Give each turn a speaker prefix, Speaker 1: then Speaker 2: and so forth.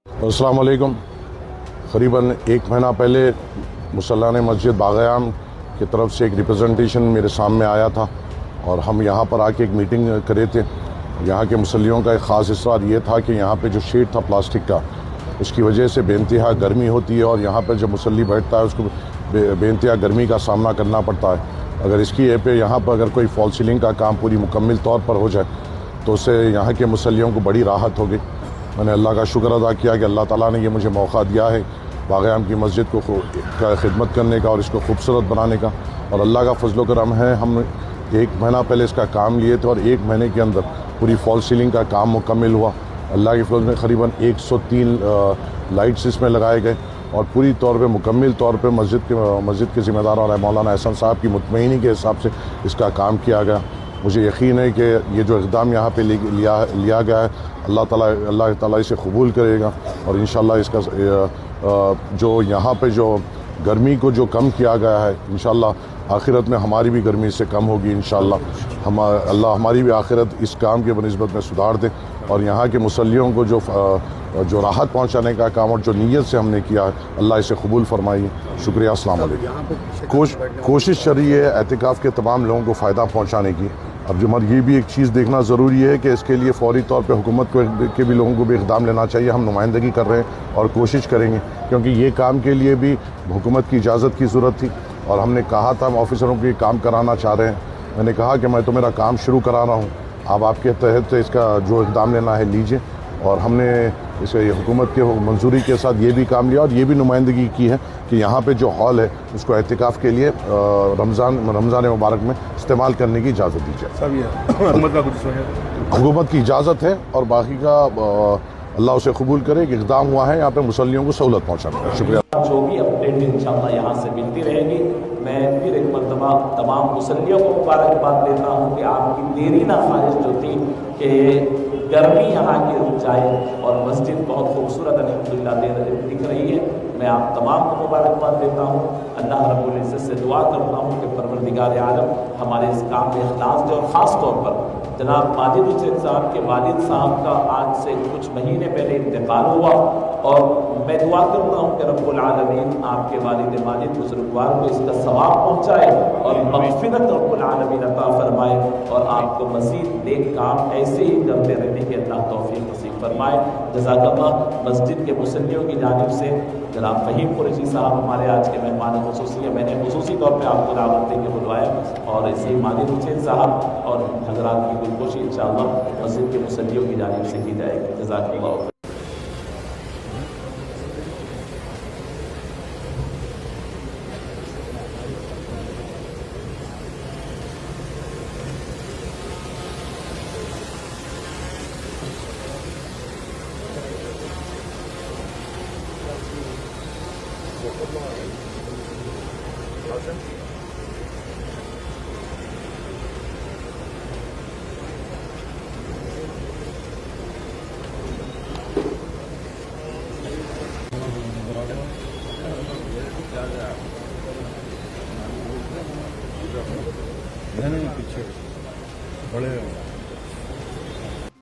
Speaker 1: अस्सलाम वालेकुम। क़रीबन एक महीना पहले मुसल्लाने मस्जिद बाग़याम की तरफ से एक रिप्रेजेंटेशन मेरे सामने आया था और हम यहाँ पर आके एक मीटिंग करे थे। यहाँ के मुसल्लियों का एक ख़ास इसरार ये था कि यहाँ पे जो शीट था प्लास्टिक का, उसकी वजह से बेइंतहा गर्मी होती है और यहाँ पर जब मुसल्ली बैठता है उसको बेइंतहा गर्मी का सामना करना पड़ता है। अगर इसकी पे यहाँ पर अगर कोई फॉल सीलिंग का काम पूरी मुकम्मल तौर पर हो जाए तो उससे यहाँ के मुसल्लियों को बड़ी राहत होगी। मैंने अल्लाह का शुक्र अदा किया कि अल्लाह ताला ने ये मुझे मौका दिया है बाग़याम की मस्जिद को खिदमत करने का और इसको खूबसूरत बनाने का। और अल्लाह का फजल करम है, हम एक महीना पहले इसका काम लिए थे और एक महीने के अंदर पूरी फॉल सीलिंग का काम मुकम्मल हुआ। अल्लाह के फजल में क़रीबन 103 लाइट्स इसमें लगाए गए और पूरी तौर पे मुकम्मल तौर पे मस्जिद के ज़िम्मेदार और मौलाना एहसन साहब की मुतमईनी के हिसाब से इसका काम किया गया। मुझे यकीन है कि ये जो इक़दाम यहाँ पे लिया गया है अल्लाह ताला इसे कबूल करेगा और इंशाअल्लाह इसका जो यहाँ पे जो गर्मी को जो कम किया गया है इंशाअल्लाह आखिरत में हमारी भी गर्मी इससे कम होगी इंशाअल्लाह। अल्लाह हमारी भी आखिरत इस काम के बनिस्बत में सुधार दे और यहाँ के मुसल्लियों को जो राहत पहुँचाने का काम और जो नीयत से हमने किया है अल्लाह इसे कबूल फरमाइए। शुक्रिया। अस्सलाम वालेकुम। कोशिश चल रही है एतिकाफ़ के तमाम लोगों को फ़ायदा पहुँचाने की। अब जो ये भी एक चीज़ देखना ज़रूरी है कि इसके लिए फ़ौरी तौर पे हुकूमत के भी लोगों को भी इक़दाम लेना चाहिए। हम नुमाइंदगी कर रहे हैं और कोशिश करेंगे क्योंकि ये काम के लिए भी हुकूमत की इजाज़त की ज़रूरत थी और हमने कहा था हम ऑफिसरों को ये काम कराना चाह रहे हैं। मैंने कहा कि मैं तो मेरा काम शुरू करा रहा हूँ, आप आपके तहत इसका जो इक़दाम लेना है लीजिए। और हमने इसे हुकूमत के मंजूरी के साथ ये भी काम लिया और ये भी नुमाइंदगी की है कि यहाँ पे जो हॉल है उसको एहतिकाफ़ के लिए रमज़ान मुबारक में इस्तेमाल करने की इजाज़त दी जाए।
Speaker 2: सब ये
Speaker 1: हुकूमत की इजाज़त है और बाकी का अल्लाह उसे कबूल करे कि इक़दाम हुआ है यहाँ पे मुसल्लियों को सहूलत पहुँचाने का। शुक्रिया।
Speaker 3: जो भी अपडेट इंशाअल्लाह यहाँ से मिलती रहेगी। मैं फिर एक मरतबा तमाम मुसल्लियों को मुबारकबाद देता हूँ कि आपकी देरी ना ख्वाहिश जो थी कि गर्मी यहाँ की रुक जाए और मस्जिद बहुत खूबसूरत अल्हम्दुलिल्लाह दिख रही है। मैं आप तमाम को मुबारकबाद देता हूँ। अल्लाह रब्बुल इज़्ज़त से दुआ करता हूँ कि परवरदिगार आलम हमारे इस काम में इखलास दे और ख़ास तौर पर जनाब माजिद हुसैन साहब के वालिद साहब का आज से कुछ महीने पहले इंतकाल हुआ और मैं दुआ करता हूँ कि रब्बुल आलमीन आपके वालिद माजिद बुजुर्गवार को इसका सवाब पहुँचाए और मग़फ़िरत रब्बुल आलमीन अता फरमाए और आपको मज़ीद नेक काम ऐसे ही करते रहने की अल्लाह तौफ़ीक़ नसीब फरमाए। जज़ाकल्लाह। मस्जिद के मुसल्लियों की जानिब से जनाब फ़हीम कुरैशी साहब हमारे आज के मेहमान ख़ुसूसी है। मैंने ख़ुसूसी तौर पर आपको दावत दे के बुलवाया और इसी माजिद हुसैन साहब और हज़रात की गुलकोशी इंशाअल्लाह मस्जिद के मुसल्लियों की जानिब से की जाएगी। जज़ाकल्लाह।
Speaker 2: नहीं पीछे बड़े